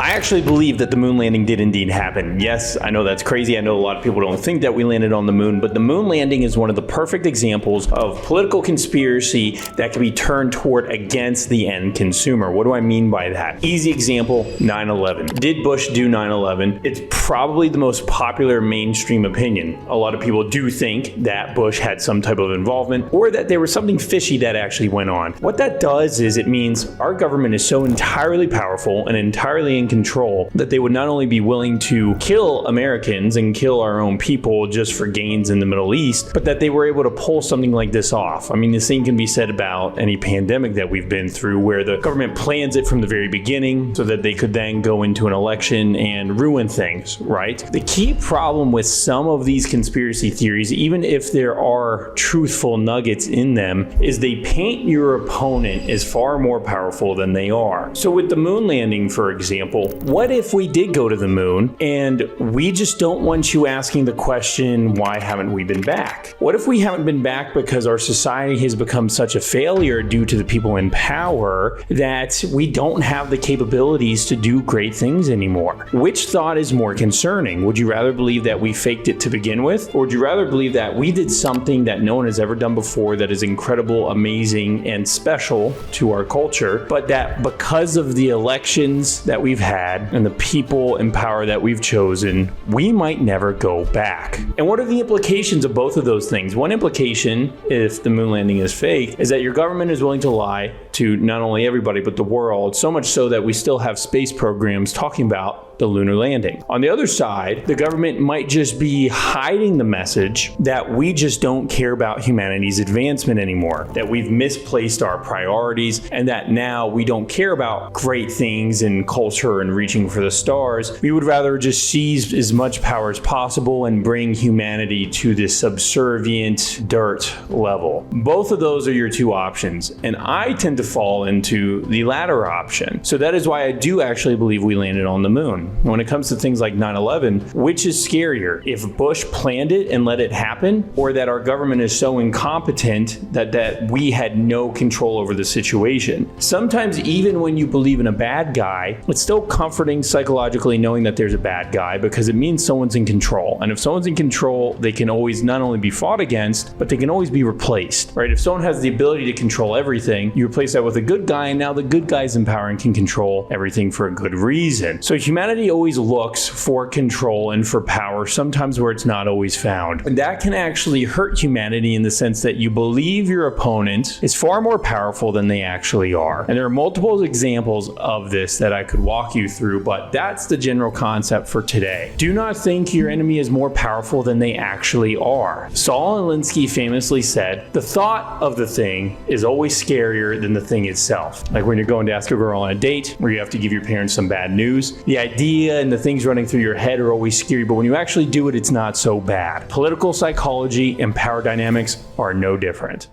I actually believe that the moon landing did indeed happen. Yes, I know that's crazy. I know a lot of people don't think that we landed on the moon, but the moon landing is one of the perfect examples of political conspiracy that can be turned toward against the end consumer. What do I mean by that? Easy example, 9/11. Did Bush do 9/11? It's probably the most popular mainstream opinion. A lot of people do think that Bush had some type of involvement or that there was something fishy that actually went on. What that does is it means our government is so entirely powerful and entirely in control that they would not only be willing to kill Americans and kill our own people just for gains in the Middle East, but that they were able to pull something like this off. I mean, the same can be said about any pandemic that we've been through, where the government plans it from the very beginning so that they could then go into an election and ruin things, right? The key problem with some of these conspiracy theories, even if there are truthful nuggets in them, is they paint your opponent as far more powerful than they are. So with the moon landing, for example, what if we did go to the moon and we just don't want you asking the question, why haven't we been back? What if we haven't been back because our society has become such a failure due to the people in power that we don't have the capabilities to do great things anymore? Which thought is more concerning? Would you rather believe that we faked it to begin with? Or would you rather believe that we did something that no one has ever done before that is incredible, amazing, and special to our culture, but that because of the elections that we've had and the people in power that we've chosen, we might never go back? And what are the implications of both of those things? One implication, if the moon landing is fake, is that your government is willing to lie to not only everybody but the world, so much so that we still have space programs talking about the lunar landing. On the other side, the government might just be hiding the message that we just don't care about humanity's advancement anymore, that we've misplaced our priorities, and that now we don't care about great things in culture and reaching for the stars. We would rather just seize as much power as possible and bring humanity to this subservient dirt level. Both of those are your two options, and I tend to fall into the latter option. So that is why I do actually believe we landed on the moon. When it comes to things like 9/11, which is scarier? If Bush planned it and let it happen, or that our government is so incompetent that we had no control over the situation? Sometimes even when you believe in a bad guy, it's still comforting psychologically knowing that there's a bad guy, because it means someone's in control. And if someone's in control, they can always not only be fought against, but they can always be replaced, right? If someone has the ability to control everything, you replace that with a good guy, and now the good guy's in power and can control everything for a good reason. So humanity always looks for control and for power, sometimes where it's not always found. And that can actually hurt humanity in the sense that you believe your opponent is far more powerful than they actually are. And there are multiple examples of this that I could walk you through, but that's the general concept for today. Do not think your enemy is more powerful than they actually are. Saul Alinsky famously said, "The thought of the thing is always scarier than the thing itself." Like when you're going to ask a girl on a date, where you have to give your parents some bad news, the idea and the things running through your head are always scary, but when you actually do it, it's not so bad. Political psychology and power dynamics are no different.